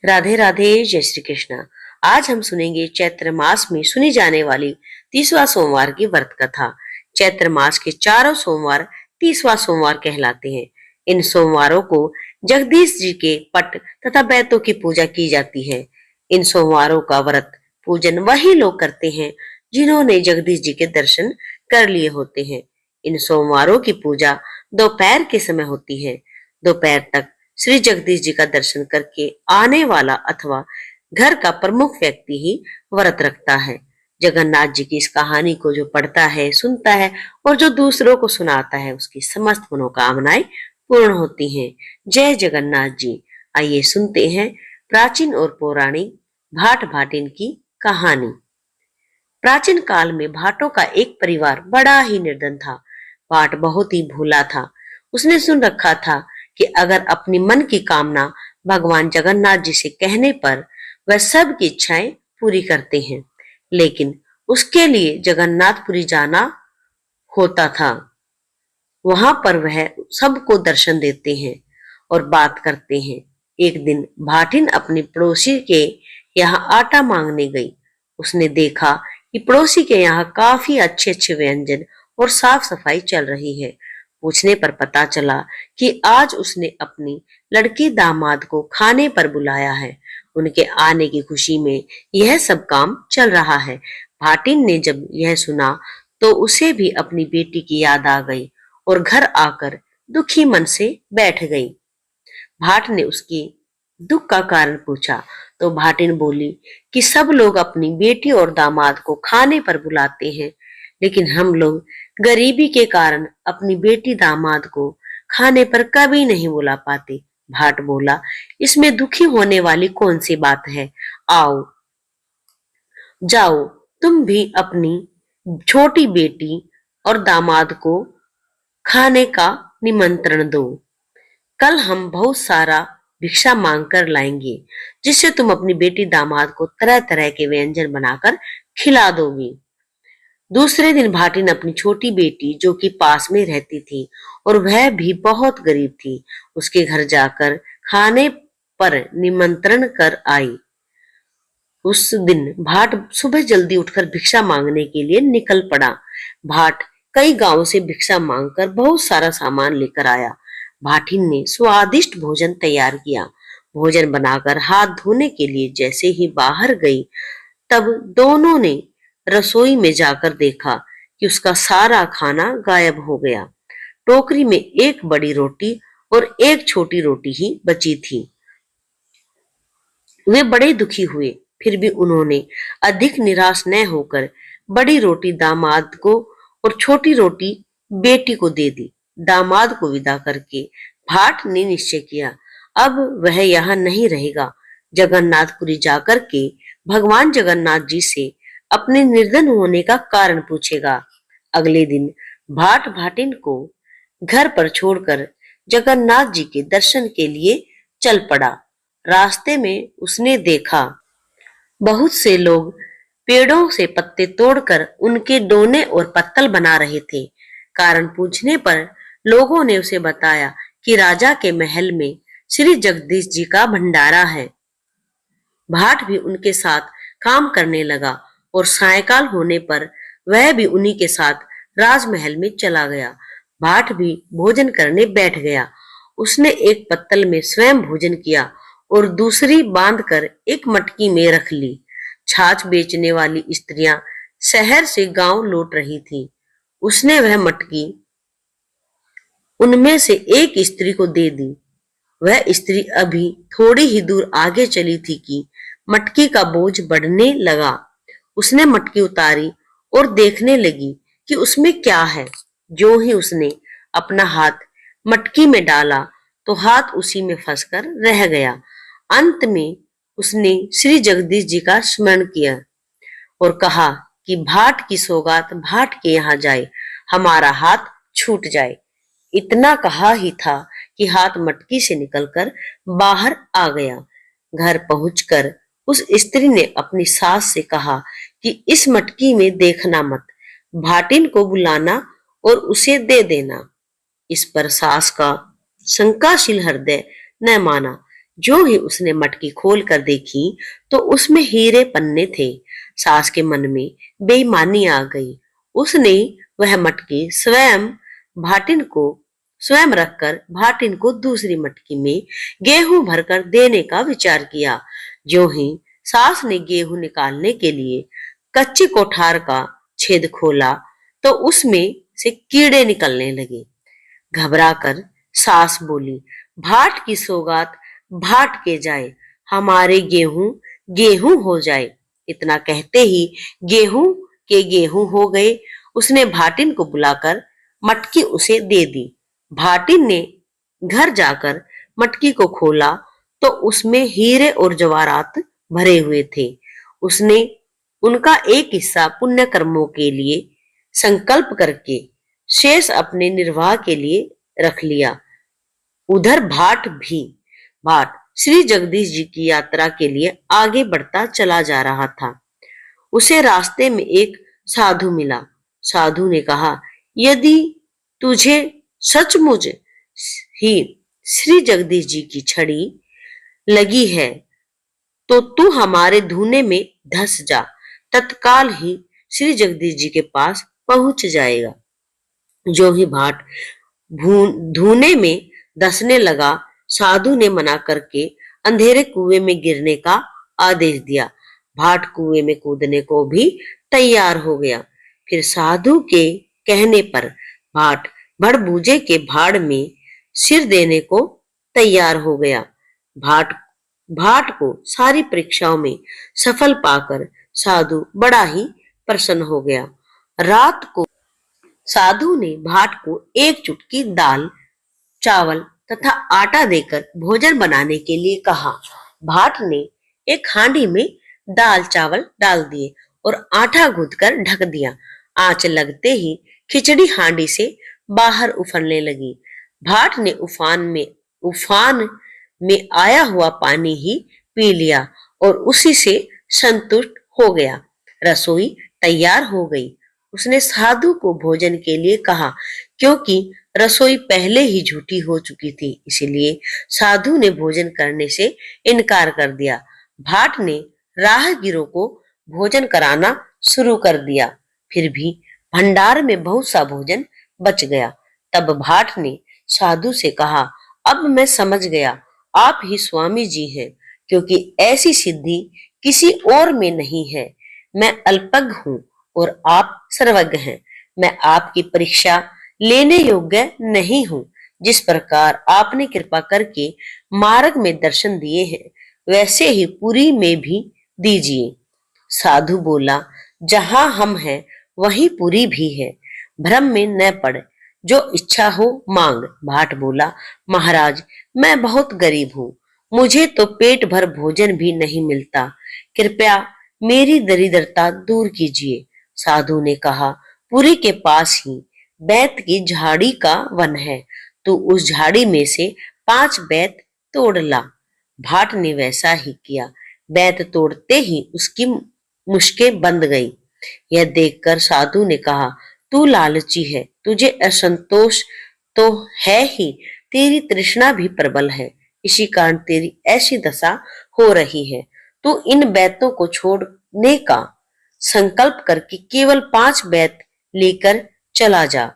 राधे राधे, जय श्री कृष्ण। आज हम सुनेंगे चैत्र मास में सुनी जाने वाली 30वां सोमवार की व्रत कथा। चैत्र मास के चारों सोमवार 30वां सोमवार कहलाते हैं। इन सोमवारों को जगदीश जी के पट तथा बैतों की पूजा की जाती है। इन सोमवारों का व्रत पूजन वही लोग करते हैं जिन्होंने जगदीश जी के दर्शन कर लिए होते हैं। इन सोमवारों की पूजा दोपहर के समय होती है। दोपहर तक श्री जगदीश जी का दर्शन करके आने वाला अथवा घर का प्रमुख व्यक्ति ही व्रत रखता है। जगन्नाथ जी की इस कहानी को जो पढ़ता है, सुनता है और जो दूसरों को सुनाता है, उसकी समस्त मनोकामनाएं पूर्ण होती हैं। जय जगन्नाथ जी। आइए सुनते हैं प्राचीन और पौराणिक भाट भाटिन की कहानी। प्राचीन काल में भाटों का एक परिवार बड़ा ही निर्धन था। भाट बहुत ही भोला था। उसने सुन रखा था कि अगर अपनी मन की कामना भगवान जगन्नाथ जी से कहने पर वह सब की इच्छाएं पूरी करते हैं, लेकिन उसके लिए जगन्नाथपुरी जाना होता था। वहां पर वह सबको दर्शन देते हैं और बात करते हैं। एक दिन भाटिन अपनी पड़ोसी के यहाँ आटा मांगने गई। उसने देखा कि पड़ोसी के यहाँ काफी अच्छे अच्छे व्यंजन और साफ सफाई चल रही है। पूछने पर पता चला कि आज उसने अपनी लड़की दामाद को खाने पर बुलाया है। उनके आने की खुशी में यह सब काम चल रहा है। भाटिन ने जब यह सुना तो उसे भी अपनी बेटी की याद आ गई और घर आकर दुखी मन से बैठ गई। भाट ने उसकी दुख का कारण पूछा तो भाटिन बोली कि सब लोग अपनी बेटी और दामाद को खाने पर बुलाते हैं, लेकिन हम लोग गरीबी के कारण अपनी बेटी दामाद को खाने पर कभी नहीं बुला पाते। भाट बोला, इसमें दुखी होने वाली कौन सी बात है? आओ जाओ, तुम भी अपनी छोटी बेटी और दामाद को खाने का निमंत्रण दो। कल हम बहुत सारा भिक्षा मांग कर लाएंगे, जिससे तुम अपनी बेटी दामाद को तरह तरह के व्यंजन बनाकर खिला दोगी। दूसरे दिन भाटिन अपनी छोटी बेटी, जो कि पास में रहती थी और वह भी बहुत गरीब थी, उसके घर जाकर खाने पर निमंत्रण कर आई। उस दिन भाट सुबह जल्दी उठकर भिक्षा मांगने के लिए निकल पड़ा। भाट कई गांवों से भिक्षा मांगकर बहुत सारा सामान लेकर आया। भाटिन ने स्वादिष्ट भोजन तैयार किया। भोजन बनाकर हाथ धोने के लिए जैसे ही बाहर गई, तब दोनों ने रसोई में जाकर देखा कि उसका सारा खाना गायब हो गया। टोकरी में एक बड़ी रोटी और एक छोटी रोटी ही बची थी। वे बड़े दुखी हुए, फिर भी उन्होंने अधिक निराश न होकर बड़ी रोटी दामाद को और छोटी रोटी बेटी को दे दी। दामाद को विदा करके भाट ने निश्चय किया, अब वह यहाँ नहीं रहेगा। जगन्नाथपुरी जाकर के भगवान जगन्नाथ जी से अपने निर्धन होने का कारण पूछेगा। अगले दिन भाट भाटिन को घर पर छोड़कर जगन्नाथ जी के दर्शन के लिए चल पड़ा। रास्ते में उसने देखा बहुत से लोग पेड़ों से पत्ते तोड़कर उनके डोने और पत्तल बना रहे थे। कारण पूछने पर लोगों ने उसे बताया कि राजा के महल में श्री जगदीश जी का भंडारा है। भाट भी उनके साथ काम करने लगा और सायंकाल होने पर वह भी उन्हीं के साथ राजमहल में चला गया। भाट भी भोजन करने बैठ गया। उसने एक पत्तल में स्वयं भोजन किया और दूसरी बांधकर एक मटकी में रख ली। छाछ बेचने वाली स्त्रियां शहर से गांव लौट रही थीं। उसने वह मटकी उनमें से एक स्त्री को दे दी। वह स्त्री अभी थोड़ी ही दूर आगे चली थी कि मटकी का बोझ बढ़ने लगा। उसने मटकी उतारी और देखने लगी कि उसमें क्या है। जो ही उसने अपना हाथ मटकी में डाला तो हाथ उसी में फंसकर रह गया। अंत में उसने श्री जगदीश जी का स्मरण किया और कहा कि भाट की सौगात भाट के यहाँ जाए, हमारा हाथ छूट जाए। इतना कहा ही था कि हाथ मटकी से निकलकर बाहर आ गया। घर पहुंचकर उस स्त्री ने अपनी सास से कहा कि इस मटकी में देखना मत, भाटिन को बुलाना और उसे दे देना। इस पर सास का शंकाशील हृदय न माना। जो ही उसने मटकी खोल कर देखी तो उसमें हीरे पन्ने थे। सास के मन में बेईमानी आ गई। उसने वह मटकी भाटिन को स्वयं रखकर भाटिन को दूसरी मटकी में गेहूं भरकर देने का विचार किया। जो ही सास ने गेहूं निकालने के लिए कच्ची कोठार का छेद खोला तो उसमें से कीड़े निकलने लगे। घबराकर सास बोली, भाट की सौगात भाट के जाए, हमारे गेहूं गेहूं हो जाए। इतना कहते ही गेहूं के गेहूं हो गए। उसने भाटिन को बुलाकर मटकी उसे दे दी। भाटिन ने घर जाकर मटकी को खोला तो उसमें हीरे और जवाहरात भरे हुए थे। उसने उनका एक हिस्सा पुण्य कर्मों के लिए संकल्प करके शेष अपने निर्वाह के लिए रख लिया। उधर भाट श्री जगदीश जी की यात्रा के लिए आगे बढ़ता चला जा रहा था। उसे रास्ते में एक साधु मिला। साधु ने कहा, यदि तुझे सचमुच ही श्री जगदीश जी की छड़ी लगी है तो तू हमारे धूने में धस जा, तत्काल ही श्री जगदीश जी के पास पहुंच जाएगा। जो ही भाट धूने में धसने लगा, साधु ने मना करके अंधेरे कुएं में गिरने का आदेश दिया। भाट कुएं में कूदने को भी तैयार हो गया। फिर साधु के कहने पर भाट भड़बूजे के भाड़ में सिर देने को तैयार हो गया। भाट भाट को सारी परीक्षाओं में सफल पाकर साधु बड़ा ही प्रसन्न हो गया। रात को साधु ने भाट को एक चुटकी दाल, चावल तथा आटा देकर भोजन बनाने के लिए कहा। भाट ने एक हांडी में दाल चावल डाल दिए और आटा गूंथकर ढक दिया। आंच लगते ही खिचड़ी हांडी से बाहर उफरने लगी। भाट ने उफान में आया हुआ पानी ही पी लिया और उसी से संतुष्ट हो गया। रसोई तैयार हो गई। उसने साधु को भोजन के लिए कहा, क्योंकि रसोई पहले ही झूठी हो चुकी थी, इसलिए साधु ने भोजन करने से इनकार कर दिया। भाट ने राहगीरों को भोजन कराना शुरू कर दिया। फिर भी भंडार में बहुत सा भोजन बच गया। तब भाट ने साधु से कहा, अब मैं समझ गया, आप ही स्वामी जी हैं, क्योंकि ऐसी सिद्धि किसी और में नहीं है। मैं अल्पज्ञ हूँ और आप सर्वज्ञ हैं। मैं आपकी परीक्षा लेने योग्य नहीं हूँ। जिस प्रकार आपने कृपा करके मार्ग में दर्शन दिए हैं, वैसे ही पुरी में भी दीजिए। साधु बोला, जहां हम हैं वहीं पुरी भी है, भ्रम में न पड़, जो इच्छा हो मांग। भाट बोला, महाराज मैं बहुत गरीब हूँ, मुझे तो पेट भर भोजन भी नहीं मिलता, कृपया मेरी दरिद्रता दूर कीजिए। साधु ने कहा, पुरी के पास ही बैत की झाड़ी का वन है, तू उस झाड़ी में से 5 बैत तोड़ ला। भाट ने वैसा ही किया। बैत तोड़ते ही उसकी मुश्कें बंद गई। यह देखकर साधु ने कहा, तू लालची है, तुझे असंतोष तो है ही, तेरी तृष्णा भी प्रबल है, इसी कारण तेरी ऐसी दशा हो रही है। तू इन बैतों को छोड़ने का संकल्प करके केवल 5 बैत लेकर चला जा।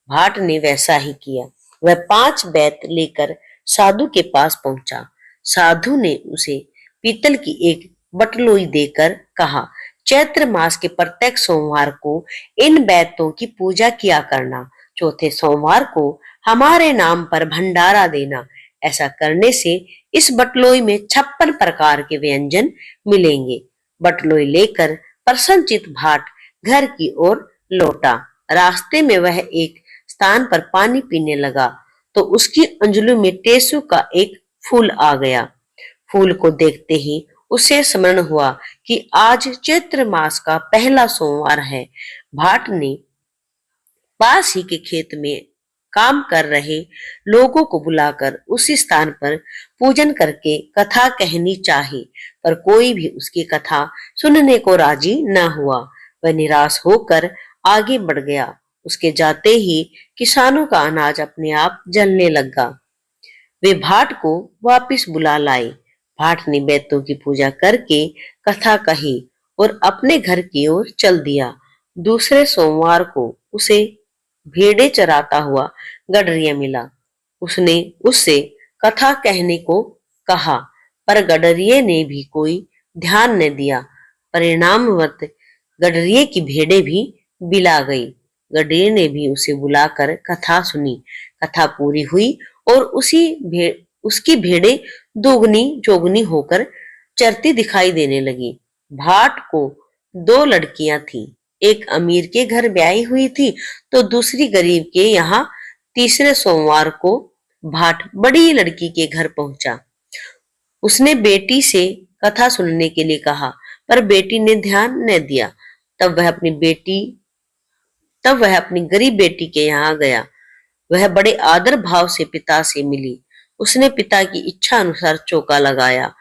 भाट ने वैसा ही किया। वह 5 बैत लेकर साधु के पास पहुंचा। साधु ने उसे पीतल की एक बटलोई देकर कहा, चैत्र मास के प्रत्येक सोमवार को इन बैतों की पूजा किया करना, चौथे सोमवार को हमारे नाम पर भंडारा देना। ऐसा करने से इस बटलोई में 56 प्रकार के व्यंजन मिलेंगे। बटलोई लेकर प्रसन्नचित भाट घर की ओर लौटा। रास्ते में वह एक स्थान पर पानी पीने लगा तो उसकी अंजलि में टेसु का एक फूल आ गया। फूल को देखते ही उसे स्मरण हुआ कि आज चैत्र मास का पहला सोमवार है। भाट ने पास ही के खेत में काम कर रहे लोगों को बुलाकर उसी स्थान पर पूजन करके कथा कहनी चाही, पर कोई भी उसकी कथा सुनने को राजी न हुआ। वह निराश होकर आगे बढ़ गया। उसके जाते ही किसानों का अनाज अपने आप जलने लगा। वे भाट को वापिस बुला लाए। भाट ने बेतों की पूजा करके कथा कही और अपने घर की ओर चल दिया। दूसरे सोमवार को उसे भेड़े चराता हुआ गडरिया मिला। उसने उससे कथा कहने को कहा, पर गडरिये ने भी कोई ध्यान न दिया। परिणामवत गडरिये की भेड़ें भी बिला गई। गडरिये ने भी उसे बुलाकर कथा सुनी। कथा पूरी हुई और उसकी भेड़ें दोगुनी चौगुनी होकर चरती दिखाई देने लगी। भाट को दो लड़कियां थीं। एक अमीर के घर ब्याही हुई थी तो दूसरी गरीब के यहाँ। तीसरे सोमवार को भाट बड़ी लड़की के घर पहुंचा। उसने बेटी से कथा सुनने के लिए कहा, पर बेटी ने ध्यान न दिया। तब वह अपनी गरीब बेटी के यहाँ गया। वह बड़े आदर भाव से पिता से मिली। उसने पिता की इच्छा अनुसार चौका लगाया।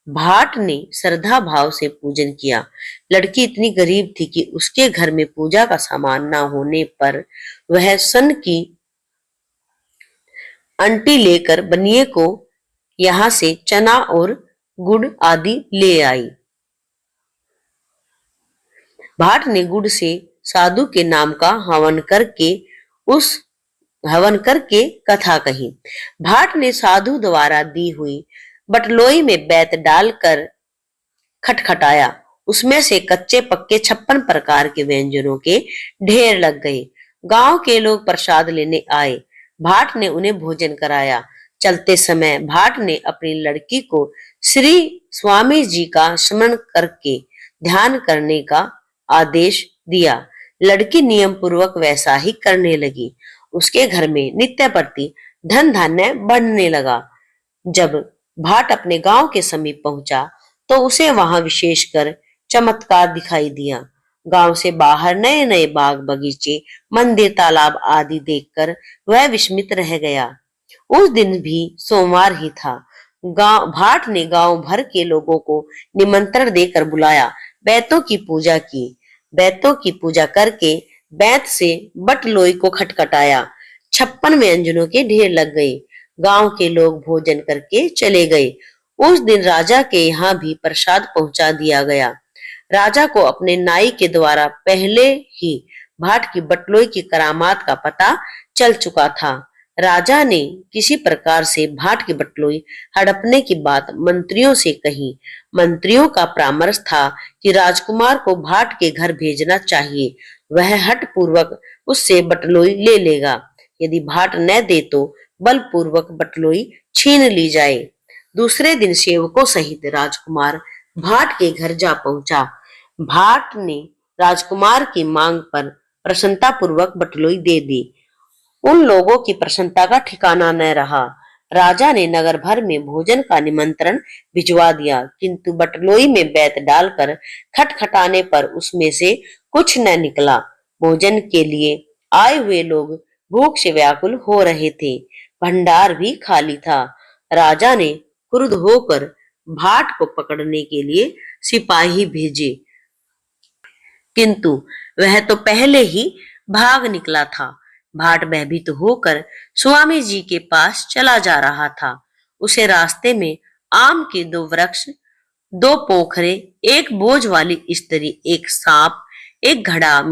भाट ने श्रद्धा भाव से पूजन किया। लड़की इतनी गरीब थी कि उसके घर में पूजा का सामान न होने पर वह सन की अंटी लेकर बनिए को यहाँ से चना और गुड़ आदि ले आई। भाट ने गुड़ से साधु के नाम का हवन करके कथा कही। भाट ने साधु द्वारा दी हुई बटलोई में बेत डालकर खटखटाया। उसमें से कच्चे पक्के 56 प्रकार के व्यंजनों के ढेर लग गए। गांव के लोग प्रसाद लेने आए। भाट ने उन्हें भोजन कराया। चलते समय भाट ने अपनी लड़की को श्री स्वामी जी का स्मरण करके ध्यान करने का आदेश दिया। लड़की नियम पूर्वक वैसा ही करने लगी। उसके घर में नित्य प्रति धन धान्य बढ़ने लगा। जब भाट अपने गांव के समीप पहुंचा तो उसे वहां विशेषकर चमत्कार दिखाई दिया। गांव से बाहर नए नए बाग बगीचे, मंदिर, तालाब आदि देखकर वह विस्मित रह गया। उस दिन भी सोमवार ही था। भाट ने गांव भर के लोगों को निमंत्रण देकर बुलाया। बैतों की पूजा की। बैतों की पूजा करके बैत से बटलोई को खटखटाया। 56 व्यंजनों के ढेर लग गए। गांव के लोग भोजन करके चले गए। उस दिन राजा के यहाँ भी प्रसाद पहुंचा दिया गया। राजा को अपने नाई के द्वारा पहले ही भाट की बटलोई की करामात का पता चल चुका था। राजा ने किसी प्रकार से भाट की बटलोई हड़पने की बात मंत्रियों से कही। मंत्रियों का परामर्श था कि राजकुमार को भाट के घर भेजना चाहिए। वह हठ पूर्वक उससे बटलोई ले लेगा। यदि भाट न दे तो बलपूर्वक बटलोई छीन ली जाए। दूसरे दिन सेवकों सहित राजकुमार भाट के घर जा पहुंचा। भाट ने राजकुमार की मांग पर प्रसन्नता पूर्वक बटलोई दे दी। उन लोगों की प्रसन्नता का ठिकाना न रहा। राजा ने नगर भर में भोजन का निमंत्रण भिजवा दिया, किंतु बटलोई में बैत डालकर खटखटाने पर उसमें से कुछ न निकला। भोजन के लिए आए हुए लोग भूख से व्याकुल हो रहे थे। भंडार भी खाली था। राजा ने क्रुद्ध होकर भाट को पकड़ने के लिए सिपाही भेजे, किंतु वह तो पहले ही भाग निकला था। भाट भयभीत होकर स्वामी जी के पास चला जा रहा था। उसे रास्ते में आम के 2 वृक्ष, 2 पोखरे, एक बोझ वाली स्त्री, एक सांप, एक घोड़ा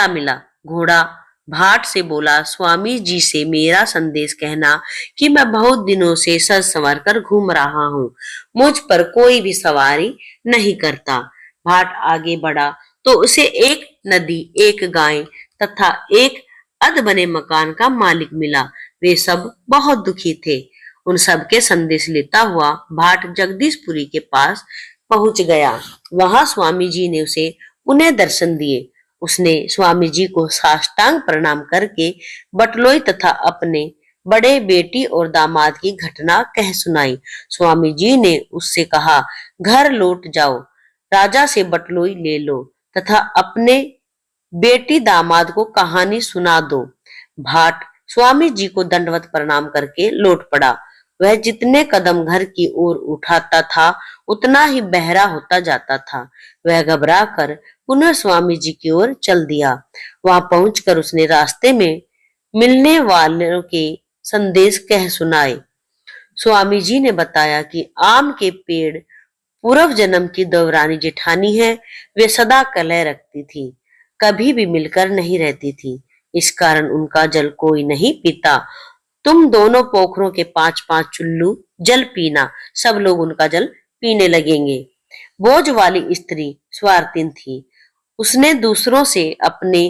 मिला। घोड़ा भाट से बोला, स्वामी जी से मेरा संदेश कहना कि मैं बहुत दिनों से सज संवर कर घूम रहा हूँ। मुझ पर कोई भी सवारी नहीं करता। भाट आगे बढ़ा तो उसे एक नदी, एक गाय तथा एक अध बने मकान का मालिक मिला। वे सब बहुत दुखी थे। उन सब के संदेश लेता हुआ भाट जगदीशपुरी के पास पहुंच गया। वहां स्वामी जी ने उसे पुनः दर्शन दिए। उसने स्वामी जी को साष्टांग प्रणाम करके बटलोई तथा अपने बड़े बेटी और दामाद की घटना कह सुनाई। स्वामी जी ने उससे कहा, घर लौट जाओ, राजा से बटलोई ले लो तथा अपने बेटी दामाद को कहानी सुना दो। भाट स्वामी जी को दंडवत प्रणाम करके लौट पड़ा। वह जितने कदम घर की ओर उठाता था उतना ही बहरा होता जाता था। वह घबरा कर पुनः स्वामी जी की ओर चल दिया। वहां पहुंचकर उसने रास्ते में मिलने वालों के संदेश कह सुनाए। स्वामी जी ने बताया कि आम के पेड़ पूर्व जन्म की देवरानी जेठानी है। वे सदा कलह रखती थी, कभी भी मिलकर नहीं रहती थी। इस कारण उनका जल कोई नहीं पीता। तुम दोनों पोखरों के 5-5 चुल्लू जल पीना, सब लोग उनका जल पीने लगेंगे। बोझ वाली स्त्री स्वार्थिन थी। उसने दूसरों से अपने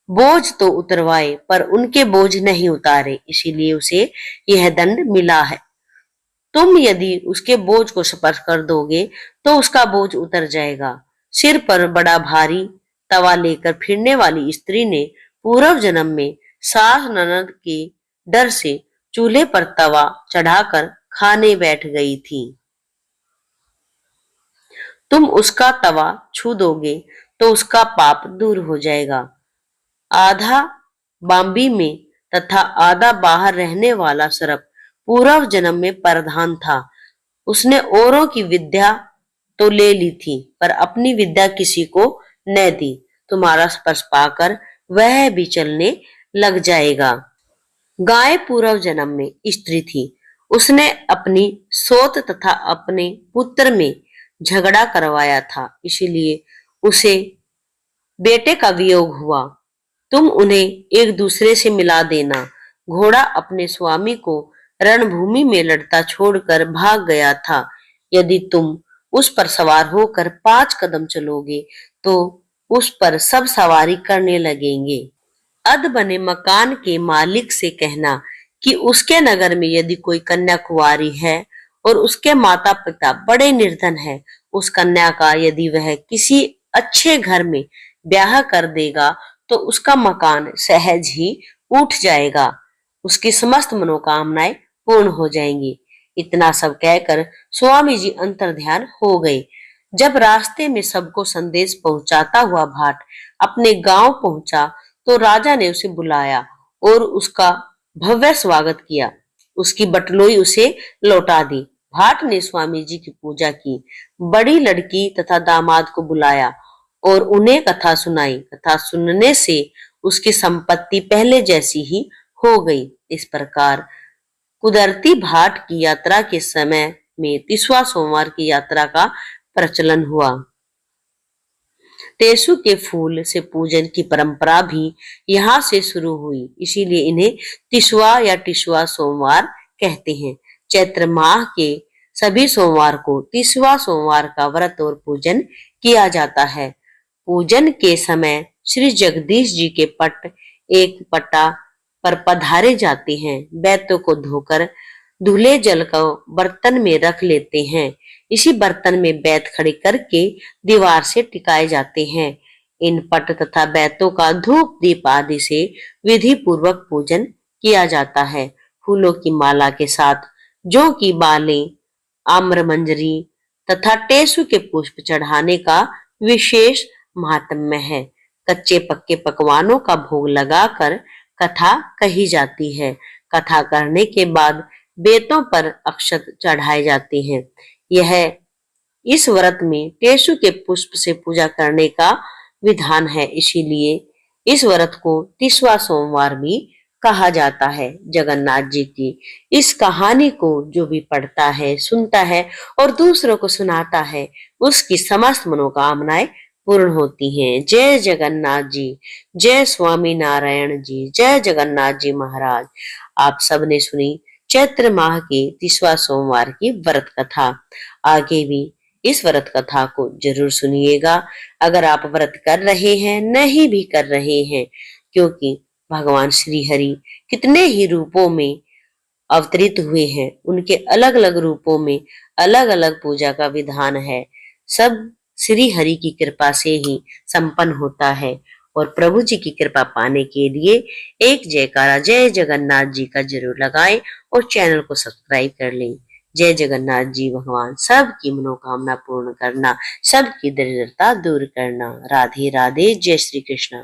बोझ तो उतरवाए पर उनके बोझ नहीं उतारे, इसीलिए उसे यह दंड मिला है। तुम यदि उसके बोझ को स्पर्श कर दोगे तो उसका बोझ उतर जाएगा। सिर पर बड़ा भारी तवा लेकर फिरने वाली स्त्री ने पूर्व जन्म में सास ननद के डर से चूल्हे पर तवा चढ़ाकर खाने बैठ गई थी। तुम उसका तवा छू दोगे तो उसका पाप दूर हो जाएगा। आधा बाम्बी में तथा आधा बाहर रहने वाला सर्प पूर्व जन्म में प्रधान था। उसने औरों की विद्या तो ले ली थी पर अपनी विद्या किसी को न दी। तुम्हारा स्पर्श पाकर वह भी चलने लग जाएगा। गाय पूर्व जन्म में स्त्री थी। उसने अपनी सोत तथा अपने पुत्र में झगड़ा करवाया था, इसीलिए उसे बेटे का वियोग हुआ। तुम उन्हें एक दूसरे से मिला देना। घोड़ा अपने स्वामी को रणभूमि में लड़ता छोड़कर भाग गया था। यदि तुम उस पर सवार होकर 5 कदम चलोगे तो उस पर सब सवारी करने लगेंगे। अध बने मकान के मालिक से कहना कि उसके नगर में यदि कोई कन्या कुंवारी है और उसके माता पिता बड़े निर्धन है, उस कन्या का यदि वह किसी अच्छे घर में ब्याह कर देगा तो उसका मकान सहज ही उठ जाएगा, उसकी समस्त मनोकामनाएं पूर्ण हो जाएंगी। इतना सब कहकर स्वामी जी अंतर्ध्यान हो गए। जब रास्ते में सबको संदेश पहुंचाता हुआ भाट अपने गांव पहुंचा तो राजा ने उसे बुलाया और उसका भव्य स्वागत किया। उसकी बटलोई उसे लौटा दी। भाट ने स्वामी जी की पूजा की, बड़ी लड़की तथा दामाद को बुलाया और उन्हें कथा सुनाई। कथा सुनने से उसकी संपत्ति पहले जैसी ही हो गई। इस प्रकार कुदरती भाट की यात्रा के समय में 30वां सोमवार की यात्रा का प्रचलन हुआ। टेसु के फूल से पूजन की परंपरा भी यहाँ से शुरू हुई, इसीलिए इन्हें 30वां या 30वां सोमवार कहते हैं। चैत्र माह के सभी सोमवार को 30वां सोमवार का व्रत और पूजन किया जाता है। पूजन के समय श्री जगदीश जी के पट एक पटा पर पधारे जाते हैं। बैतों को धोकर धुले जल को बर्तन में रख लेते हैं। इसी बर्तन में बैत खड़ी करके दीवार से टिकाए जाते हैं। इन पट तथा बैतों का धूप दीप आदि से विधि पूर्वक पूजन किया जाता है। फूलों की माला के साथ जौ की बालें, आम्र मंजरी तथा टेसु के पुष्प चढ़ाने का विशेष महात्म्य है। कच्चे पक्के पकवानों का भोग लगाकर कथा कही जाती है। कथा करने के बाद बेतों पर अक्षत चढ़ाए जाते हैं। यह इस व्रत में टेसु के पुष्प से पूजा करने का विधान है, इसीलिए इस व्रत को 30वां सोमवार भी कहा जाता है। जगन्नाथ जी की इस कहानी को जो भी पढ़ता है, सुनता है और दूसरों को सुनाता है, उसकी समस्त मनोकामनाएं पूर्ण होती हैं। जय जगन्नाथ जी, जय स्वामी नारायण जी, जय जगन्नाथ जी महाराज। आप सबने सुनी चैत्र माह के 30वां सोमवार की व्रत कथा। आगे भी इस व्रत कथा को जरूर सुनिएगा। अगर आप व्रत कर रहे हैं, नहीं भी कर रहे हैं, क्योंकि भगवान श्री हरि कितने ही रूपों में अवतरित हुए हैं, उनके अलग अलग रूपों में अलग अलग पूजा का विधान है। सब श्री हरि की कृपा से ही संपन्न होता है। और प्रभु जी की कृपा पाने के लिए एक जयकारा जय जगन्नाथ जी का जरूर लगाएं और चैनल को सब्सक्राइब कर लें। जय जगन्नाथ जी भगवान सबकी मनोकामना पूर्ण करना, सबकी दरिद्रता दूर करना। राधे राधे, जय श्री कृष्ण।